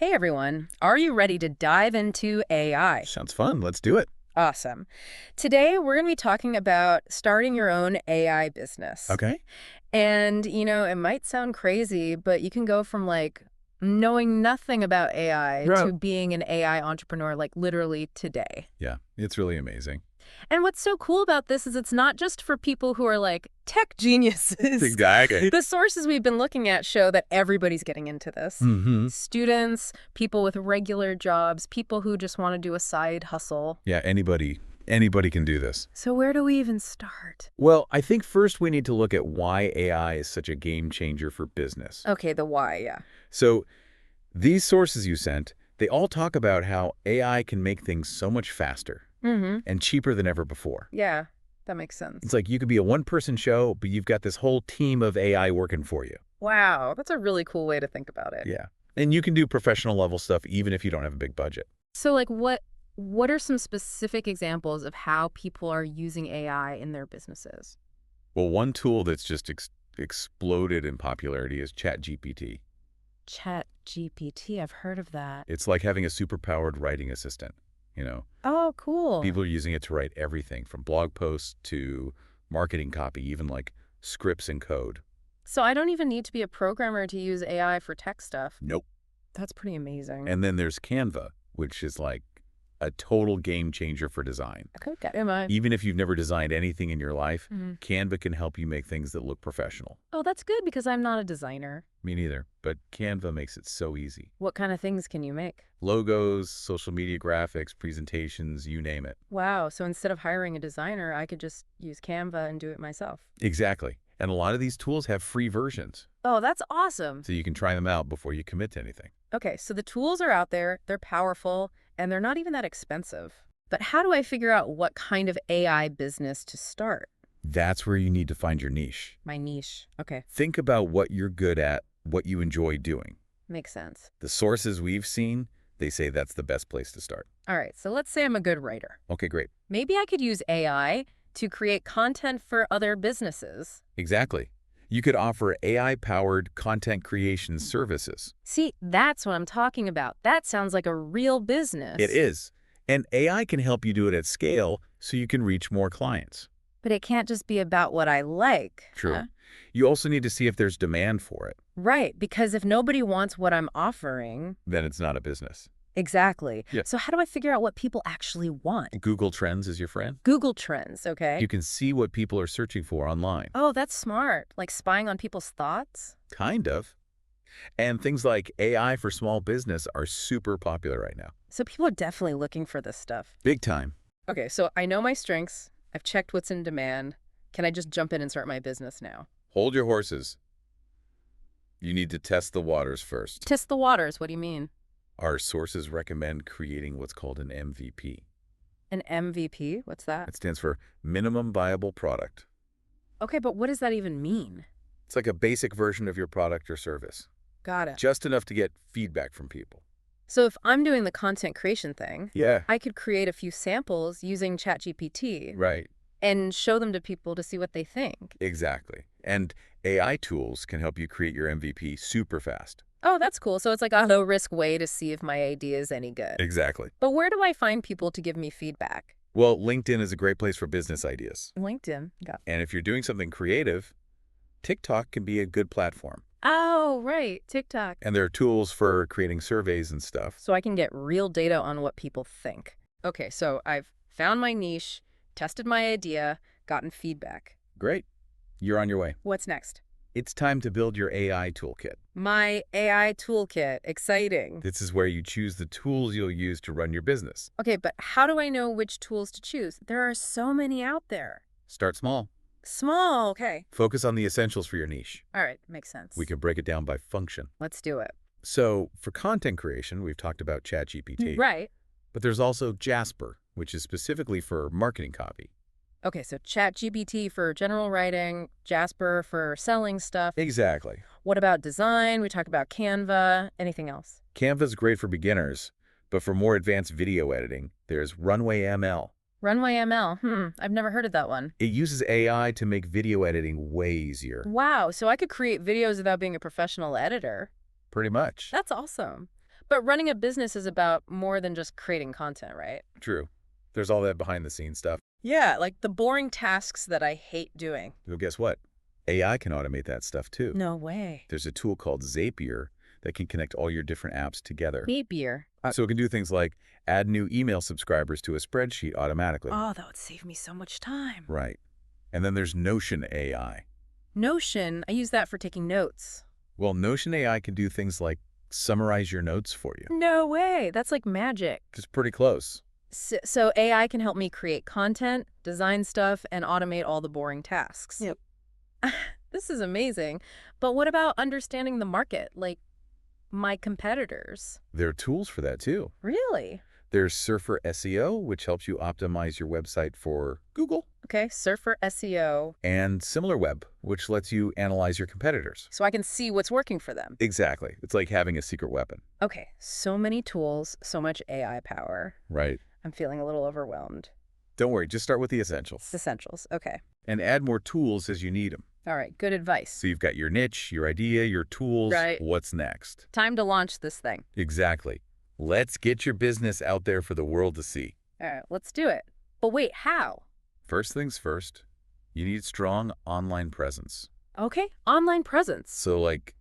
Hey everyone, are you ready to dive into AI? Sounds fun. Let's do it. Awesome. Today we're going to be talking about starting your own AI business. Okay. And, it might sound crazy, but you can go from knowing nothing about AI Right. to being an AI entrepreneur like literally today. Yeah, it's really amazing. And what's so cool about this is it's not just for people who are tech geniuses. Exactly. The sources we've been looking at show that everybody's getting into this. Mm-hmm. Students, people with regular jobs, people who just want to do a side hustle. Yeah, anybody can do this. So where do we even start? Well, I think first we need to look at why AI is such a game changer for business. Okay, the why, yeah. So these sources you sent, they all talk about how AI can make things so much faster Mm-hmm. and cheaper than ever before. Yeah, that makes sense. It's like you could be a one-person show, but you've got this whole team of AI working for you. Wow, that's a really cool way to think about it. Yeah. And you can do professional level stuff even if you don't have a big budget. So what are some specific examples of how people are using AI in their businesses? Well, one tool that's just exploded in popularity is ChatGPT. ChatGPT, I've heard of that. It's like having a superpowered writing assistant, you know. Oh, cool. People are using it to write everything from blog posts to marketing copy, even like scripts and code. So I don't even need to be a programmer to use AI for tech stuff. Nope. That's pretty amazing. And then there's Canva, which is like a total game changer for design. Okay, am I? Even if you've never designed anything in your life, Mhm. Canva can help you make things that look professional. Oh, that's good because I'm not a designer. Me neither, but Canva makes it so easy. What kind of things can you make? Logos, social media graphics, presentations, you name it. Wow, so instead of hiring a designer, I could just use Canva and do it myself. Exactly. And a lot of these tools have free versions, Oh, that's awesome. so you can try them out before you commit to anything. Okay, so the tools are out there, they're powerful, and they're not even that expensive. But how do I figure out what kind of AI business to start? That's where you need to find your niche. My niche. Okay, Think about what you're good at, what you enjoy doing. makes sense. The sources we've seen, they say that's the best place to start. All right, so let's say I'm a good writer. Okay, great. Maybe I could use AI to create content for other businesses. Exactly. You could offer AI-powered content creation services. See, that's what I'm talking about. That sounds like a real business. It is. And AI can help you do it at scale so you can reach more clients. But it can't just be about what I like. True. Huh? You also need to see if there's demand for it. Right, because if nobody wants what I'm offering, Then it's not a business. exactly. Yeah. So how do I figure out what people actually want? Google Trends is your friend. Google Trends, okay? You can see what people are searching for online. Oh, that's smart. Like spying on people's thoughts? Kind of. And things like AI for small business are super popular right now. So people are definitely looking for this stuff. Big time. Okay, so I know my strengths. I've checked what's in demand. Can I just jump in and start my business now? Hold your horses. You need to test the waters first. Test the waters. What do you mean? Our sources recommend creating what's called an MVP. An MVP? What's that? It stands for Minimum Viable Product. Okay, but what does that even mean? It's like a basic version of your product or service. Got it. Just enough to get feedback from people. So if I'm doing the content creation thing, Yeah. I could create a few samples using ChatGPT Right. and show them to people to see what they think. Exactly. And AI tools can help you create your MVP super fast. Oh, that's cool. So it's like a low-risk way to see if my idea is any good. Exactly. But where do I find people to give me feedback? Well, LinkedIn is a great place for business ideas. LinkedIn. Got it. And if you're doing something creative, TikTok can be a good platform. Oh, right. TikTok. And there are tools for creating surveys and stuff. So I can get real data on what people think. Okay, so I've found my niche, tested my idea, gotten feedback. Great. You're on your way. What's next? It's time to build your AI toolkit. My AI toolkit. Exciting. This is where you choose the tools you'll use to run your business. Okay, but how do I know which tools to choose? There are so many out there. Start small. Small, okay. Focus on the essentials for your niche. All right, makes sense. We can break it down by function. Let's do it. So for content creation, we've talked about ChatGPT. Right. But there's also Jasper, which is specifically for marketing copy. Okay, so ChatGPT for general writing, Jasper for selling stuff. Exactly. What about design? We talked about Canva. Anything else? Canva's great for beginners, but for more advanced video editing, there's Runway ML. Runway ML. I've never heard of that one. It uses AI to make video editing way easier. Wow, so I could create videos without being a professional editor. Pretty much. That's awesome. But running a business is about more than just creating content, right? True. There's all that behind-the-scenes stuff. Yeah, like the boring tasks that I hate doing. Well, guess what? AI can automate that stuff too. No way. There's a tool called Zapier that can connect all your different apps together. Zapier. So it can do things like add new email subscribers to a spreadsheet automatically. Oh, that would save me so much time. Right. And then there's Notion AI. Notion, I use that for taking notes. Well, Notion AI can do things like summarize your notes for you. No way. That's like magic. It's pretty close. So AI can help me create content, design stuff, and automate all the boring tasks. Yep. This is amazing. But what about understanding the market, like my competitors? There are tools for that too. Really? There's Surfer SEO, which helps you optimize your website for Google, Okay, Surfer SEO, and SimilarWeb, which lets you analyze your competitors. so I can see what's working for them. Exactly. It's like having a secret weapon. Okay, so many tools, so much AI power. Right. I'm feeling a little overwhelmed. Don't worry, just start with the essentials. It's essentials. Okay. And add more tools as you need them. All right, good advice. So you've got your niche, your idea, your tools. Right. What's next? Time to launch this thing. Exactly. Let's get your business out there for the world to see. All right, let's do it. But wait, how? First things first, you need strong online presence. Okay, online presence. So like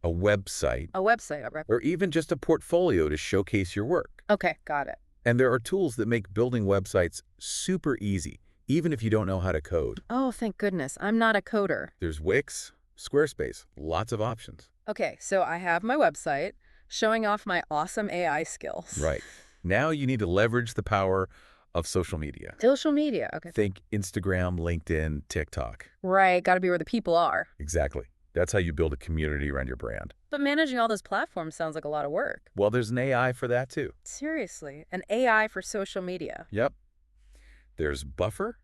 a website, A website. or even just a portfolio to showcase your work. Okay, got it. And there are tools that make building websites super easy, even if you don't know how to code. Oh, thank goodness. I'm not a coder. There's Wix, Squarespace, lots of options. Okay, so I have my website showing off my awesome AI skills. Right. Now you need to leverage the power of social media. Social media. Okay. Think Instagram, LinkedIn, TikTok. Right, got to be where the people are. Exactly. That's how you build a community around your brand. But managing all those platforms sounds like a lot of work. Well, there's an AI for that too. Seriously, an AI for social media. Yep. There's Buffer,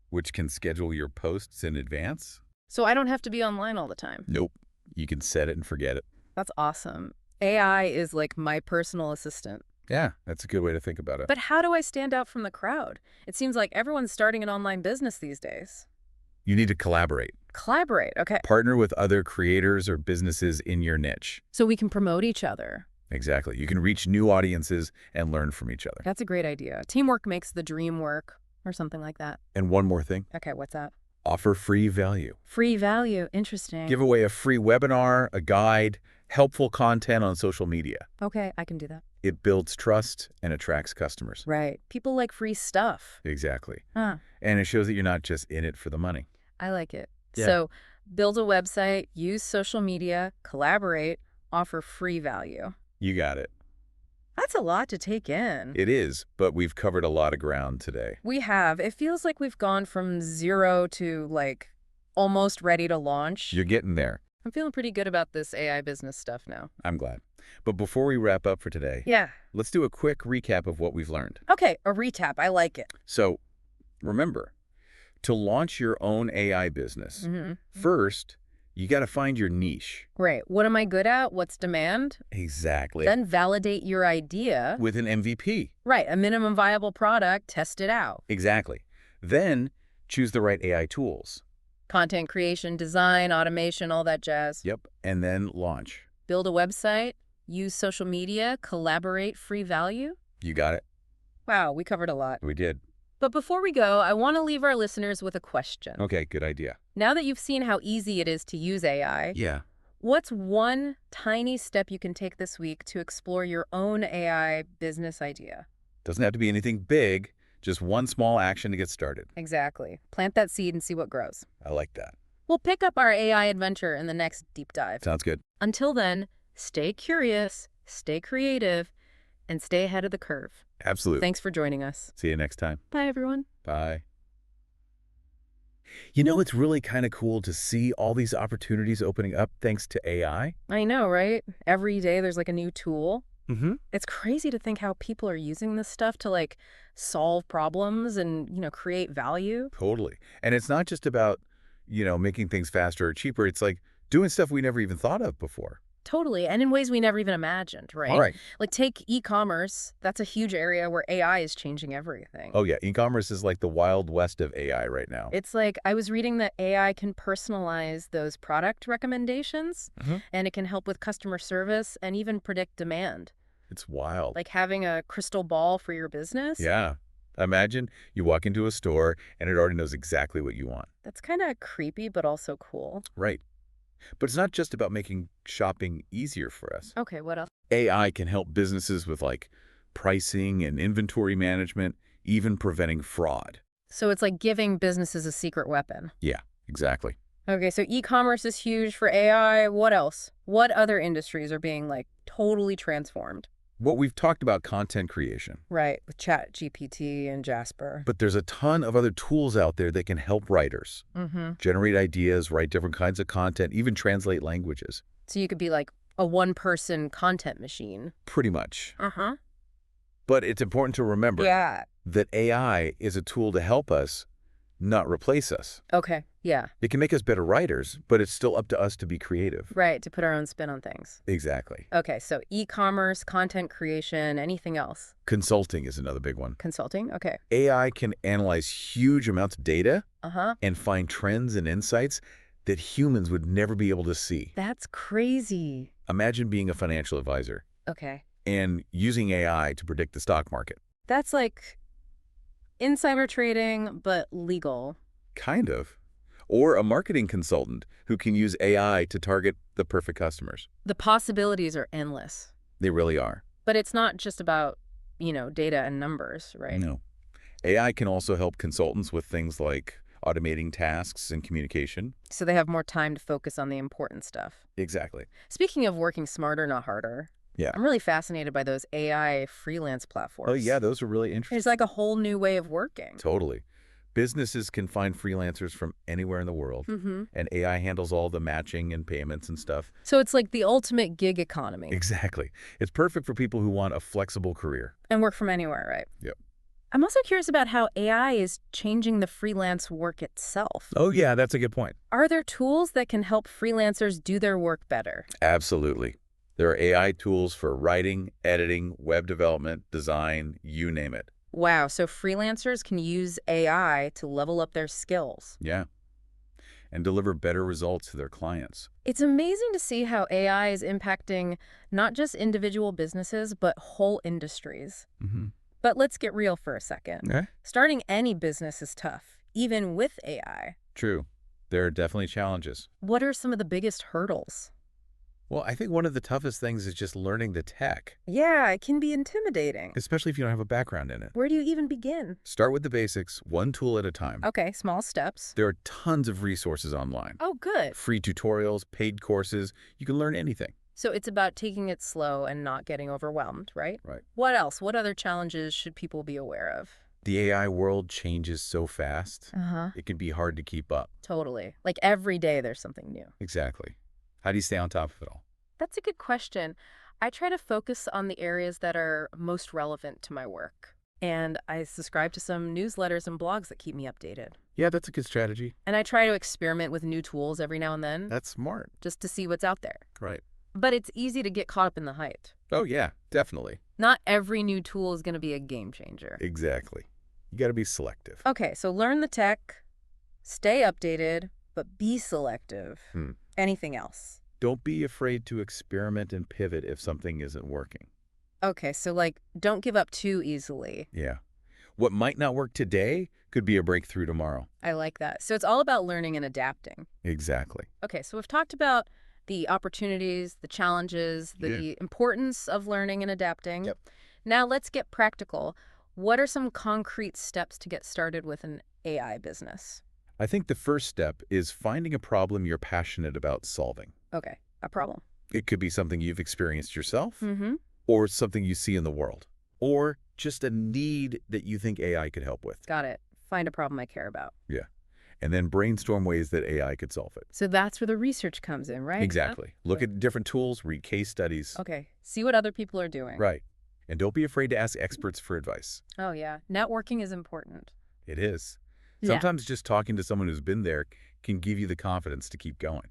which can schedule your posts in advance. So I don't have to be online all the time. Nope. You can set it and forget it. That's awesome. AI is like my personal assistant. Yeah, that's a good way to think about it. But how do I stand out from the crowd? It seems like everyone's starting an online business these days. You need to collaborate. Collaborate, okay. Partner with other creators or businesses in your niche. So we can promote each other. Exactly. You can reach new audiences and learn from each other. That's a great idea. Teamwork makes the dream work, or something like that. And one more thing, Okay, what's that? offer free value. Free value. Interesting. Give away a free webinar, a guide, helpful content on social media. Okay, I can do that. It builds trust and attracts customers. Right. People like free stuff. Exactly. Huh. And it shows that you're not just in it for the money. I like it. Yeah. So build a website, use social media, collaborate, offer free value. You got it. That's a lot to take in. It is, but we've covered a lot of ground today. We have. It feels like we've gone from zero to like almost ready to launch. You're getting there. I'm feeling pretty good about this AI business stuff now. I'm glad. But before we wrap up for today, Yeah. let's do a quick recap of what we've learned. Okay, a recap. I like it. So remember, to launch your own AI business, Mm-hmm. first, you got to find your niche. Right. What am I good at? What's demand? Exactly. Then validate your idea. With an MVP. Right. A minimum viable product. Test it out. Exactly. Then choose the right AI tools. Content creation, design, automation, all that jazz. Yep. And then launch. Build a website. Use social media. Collaborate. Free value. You got it. Wow, we covered a lot. We did. But before we go, I want to leave our listeners with a question. Okay, good idea. Now that you've seen how easy it is to use AI, Yeah. what's one tiny step you can take this week to explore your own AI business idea? Doesn't have to be anything big, just one small action to get started. Exactly. Plant that seed and see what grows. I like that. We'll pick up our AI adventure in the next deep dive. Sounds good. Until then, stay curious, stay creative, and stay ahead of the curve. Absolutely. Thanks for joining us. See you next time. Bye, everyone. Bye. You know, it's really kind of cool to see all these opportunities opening up thanks to AI. I know, right? Every day there's like a new tool. Mm-hmm. It's crazy to think how people are using this stuff to like solve problems and, create value. Totally. And it's not just about, making things faster or cheaper. It's like doing stuff we never even thought of before. Totally. And in ways we never even imagined, right? All right. Like take e-commerce. That's a huge area where AI is changing everything. Oh, yeah. E-commerce is like the wild west of AI right now. It's like I was reading that AI can personalize those product recommendations, Mhm. and it can help with customer service and even predict demand. It's wild. Like having a crystal ball for your business? Yeah. Imagine you walk into a store and it already knows exactly what you want. That's kind of creepy, but also cool. Right. But it's not just about making shopping easier for us. Okay, what else? AI can help businesses with like pricing and inventory management, even preventing fraud. So it's like giving businesses a secret weapon. Yeah, exactly. Okay, so e-commerce is huge for AI. What else? What other industries are being like totally transformed? What we've talked about content creation, Right, with Chat GPT and Jasper. but there's a ton of other tools out there that can help writers Mm-hmm. generate ideas, write different kinds of content, even translate languages. So you could be like a one-person content machine. Pretty much. Uh-huh. But it's important to remember Yeah. that AI is a tool to help us, not replace us. Okay, yeah. It can make us better writers, but it's still up to us to be creative. Right, to put our own spin on things. Exactly. Okay, so e-commerce, content creation, anything else? Consulting is another big one. Consulting? Okay. AI can analyze huge amounts of data Uh-huh. and find trends and insights that humans would never be able to see. That's crazy. Imagine being a financial advisor Okay. and using AI to predict the stock market. That's like insider trading, but legal. Kind of. Or a marketing consultant who can use AI to target the perfect customers. The possibilities are endless. They really are. But it's not just about, data and numbers, right? No. AI can also help consultants with things like automating tasks and communication. So they have more time to focus on the important stuff. Exactly. Speaking of working smarter, not harder, Yeah. I'm really fascinated by those AI freelance platforms. Oh, yeah, those are really interesting. It's like a whole new way of working. Totally. Businesses can find freelancers from anywhere in the world, Mm-hmm. and AI handles all the matching and payments and stuff. So it's like the ultimate gig economy. Exactly. It's perfect for people who want a flexible career. And work from anywhere, right? Yep. I'm also curious about how AI is changing the freelance work itself. Oh, yeah, that's a good point. Are there tools that can help freelancers do their work better? Absolutely. There are AI tools for writing, editing, web development, design, you name it. Wow, so freelancers can use AI to level up their skills. Yeah. And deliver better results to their clients. It's amazing to see how AI is impacting not just individual businesses, but whole industries. Mm-hmm. But let's get real for a second. Okay. Starting any business is tough, even with AI. True. There are definitely challenges. What are some of the biggest hurdles? Well, I think one of the toughest things is just learning the tech, Yeah, it can be intimidating. especially if you don't have a background in it. Where do you even begin? Start with the basics, one tool at a time. Okay, small steps. There are tons of resources online. Oh, good. Free tutorials, paid courses. You can learn anything. So it's about taking it slow and not getting overwhelmed, right? Right. What else? What other challenges should people be aware of? The AI world changes so fast, Uh-huh. it can be hard to keep up. Totally. Like every day there's something new. Exactly. How do you stay on top of it all? That's a good question. I try to focus on the areas that are most relevant to my work. And I subscribe to some newsletters and blogs that keep me updated. Yeah, that's a good strategy. And I try to experiment with new tools every now and then, That's smart. just to see what's out there. Right. But it's easy to get caught up in the hype. Oh, yeah, definitely. Not every new tool is going to be a game changer. Exactly. You got to be selective. Okay, so learn the tech, stay updated, but be selective. Anything else? Don't be afraid to experiment and pivot if something isn't working. Okay, so like, don't give up too easily. Yeah. What might not work today could be a breakthrough tomorrow. I like that. So it's all about learning and adapting. Exactly. Okay, so we've talked about the opportunities, the challenges, the importance of learning and adapting. Yep. Now let's get practical. What are some concrete steps to get started with an AI business? I think the first step is finding a problem you're passionate about solving. Okay, a problem. It could be something you've experienced yourself, Mm-hmm. or something you see in the world, or just a need that you think AI could help with. Got it. Find a problem I care about. Yeah. And then brainstorm ways that AI could solve it. So that's where the research comes in, right? Exactly. Look at different tools, read case studies. Okay, see what other people are doing. Right. And don't be afraid to ask experts for advice. Oh, yeah. Networking is important. It is. Yeah. Sometimes just talking to someone who's been there can give you the confidence to keep going.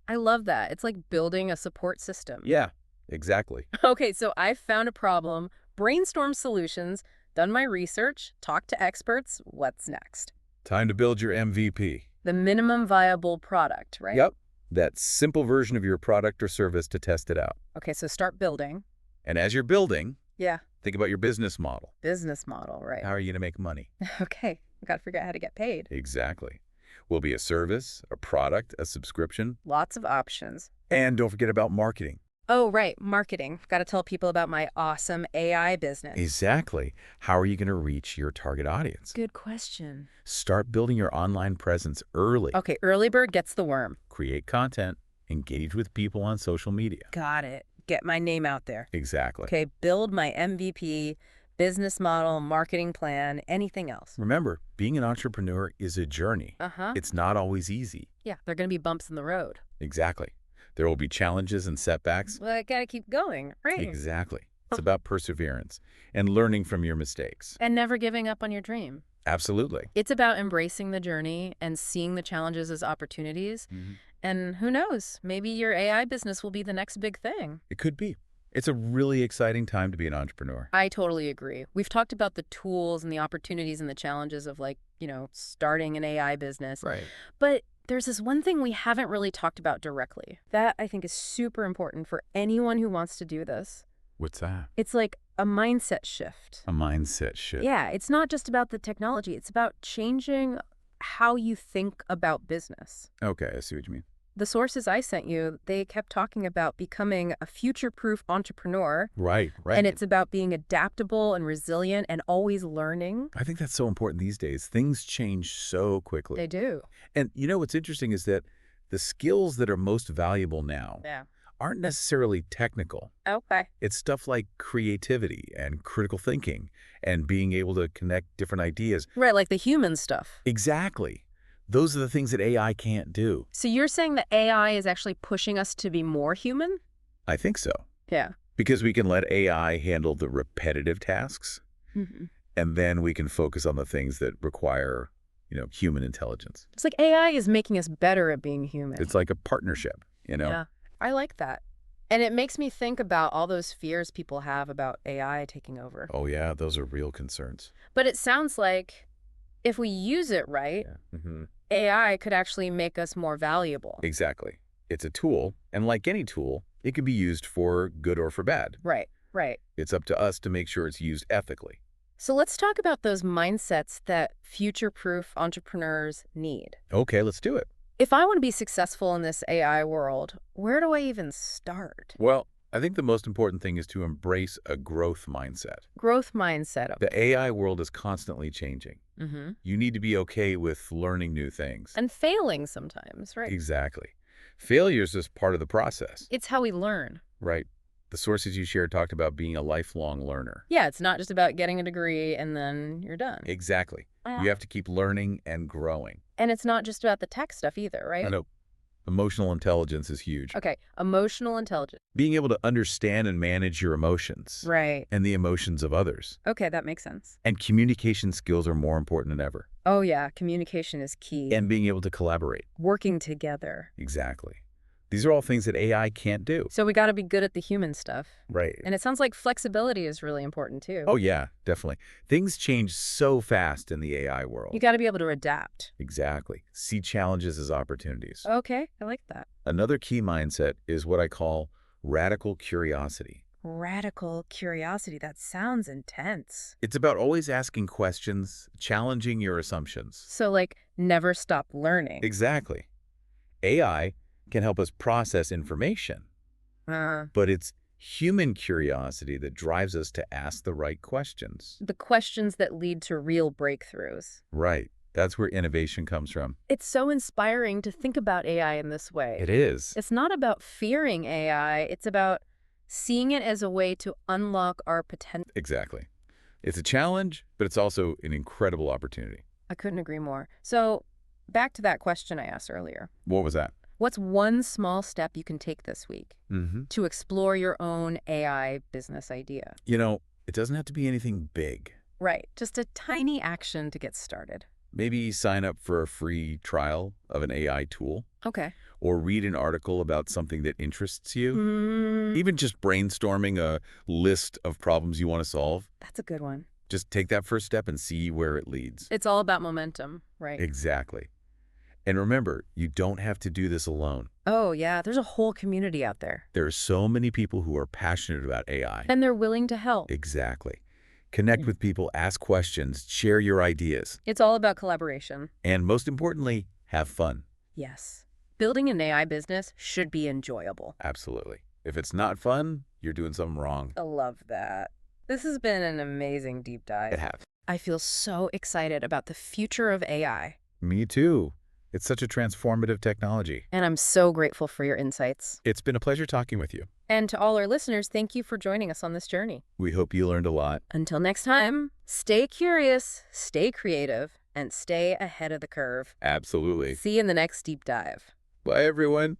I love that. It's like building a support system. Yeah, exactly. Okay, so I've found a problem, brainstormed solutions, done my research, talked to experts. What's next? Time to build your MVP. The minimum viable product, right? Yep. That simple version of your product or service to test it out. Okay, so start building. And as you're building, Yeah. think about your business model. Business model, right. How are you going to make money? Okay. I got to figure out how to get paid. Exactly. Will be a service, a product, a subscription. Lots of options. And don't forget about marketing. Oh, right. Marketing. Got to tell people about my awesome AI business. Exactly. How are you going to reach your target audience? Good question. Start building your online presence early. Okay, early bird gets the worm. Create content. Engage with people on social media. Got it. Get my name out there. Exactly. Okay, build my MVP, business model, marketing plan, anything else. Remember, being an entrepreneur is a journey. Uh-huh. It's not always easy. Yeah, there are going to be bumps in the road. Exactly. There will be challenges and setbacks. Well, I got to keep going, right? Exactly. It's about perseverance and learning from your mistakes. And never giving up on your dream. Absolutely. It's about embracing the journey and seeing the challenges as opportunities. And who knows, maybe your AI business will be the next big thing. It could be. It's a really exciting time to be an entrepreneur. I totally agree. We've talked about the tools and the opportunities and the challenges of starting an AI business. Right. But there's this one thing we haven't really talked about directly that I think is super important for anyone who wants to do this. What's that? It's like a mindset shift. A mindset shift. Yeah, it's not just about the technology. It's about changing how you think about business. Okay, I see what you mean. The sources I sent you, they kept talking about becoming a future-proof entrepreneur. Right. And it's about being adaptable and resilient and always learning. I think that's so important these days. Things change so quickly. They do. And what's interesting is that the skills that are most valuable now aren't necessarily technical. Okay. It's stuff like creativity and critical thinking and being able to connect different ideas. Right, like the human stuff. Exactly. Those are the things that AI can't do. So you're saying that AI is actually pushing us to be more human? I think so. Yeah. Because we can let AI handle the repetitive tasks, and then we can focus on the things that require, human intelligence. It's like AI is making us better at being human. It's like a partnership, Yeah, I like that. And it makes me think about all those fears people have about AI taking over. Oh, yeah, those are real concerns. But it sounds like if we use it right, AI could actually make us more valuable. Exactly. It's a tool, and like any tool, it can be used for good or for bad. Right. It's up to us to make sure it's used ethically. So let's talk about those mindsets that future-proof entrepreneurs need. Okay, let's do it. If I want to be successful in this AI world, where do I even start? Well, I think the most important thing is to embrace a growth mindset. Growth mindset. Okay. The AI world is constantly changing. You need to be okay with learning new things. And failing sometimes, right? Exactly. Failure is just part of the process. It's how we learn. Right. The sources you shared talked about being a lifelong learner. Yeah, it's not just about getting a degree and then you're done. Exactly. You have to keep learning and growing. And it's not just about the tech stuff either, right? I know. Emotional intelligence is huge. Okay, emotional intelligence. Being able to understand and manage your emotions. Right. And the emotions of others. Okay, that makes sense. And communication skills are more important than ever. Oh yeah, communication is key. And being able to collaborate. Working together. Exactly. These are all things that AI can't do. So we got to be good at the human stuff. Right. And it sounds like flexibility is really important too. Oh, yeah, definitely. Things change so fast in the AI world. You got to be able to adapt. Exactly. See challenges as opportunities. Okay, I like that. Another key mindset is what I call radical curiosity. Radical curiosity. That sounds intense. It's about always asking questions, challenging your assumptions. So like never stop learning. Exactly. AI can help us process information, but it's human curiosity that drives us to ask the right questions. The questions that lead to real breakthroughs. Right. That's where innovation comes from. It's so inspiring to think about AI in this way. It is. It's not about fearing AI. It's about seeing it as a way to unlock our potential. Exactly. It's a challenge, but it's also an incredible opportunity. I couldn't agree more. So back to that question I asked earlier. What was that? What's one small step you can take this week to explore your own AI business idea? It doesn't have to be anything big. Right. Just a tiny action to get started. Maybe sign up for a free trial of an AI tool. Okay. Or read an article about something that interests you. Even just brainstorming a list of problems you want to solve. That's a good one. Just take that first step and see where it leads. It's all about momentum, right? Exactly. And remember, you don't have to do this alone. Oh, yeah, there's a whole community out there. There are so many people who are passionate about AI. And they're willing to help. Exactly. Connect with people, ask questions, share your ideas, It's all about collaboration. and most importantly, have fun. Yes. Building an AI business should be enjoyable. Absolutely. If it's not fun, you're doing something wrong. I love that. This has been an amazing deep dive. It has. I feel so excited about the future of AI. Me too. It's such a transformative technology. And I'm so grateful for your insights. It's been a pleasure talking with you. And to all our listeners, thank you for joining us on this journey. We hope you learned a lot. Until next time, stay curious, stay creative, and stay ahead of the curve. Absolutely. See you in the next deep dive. Bye, everyone.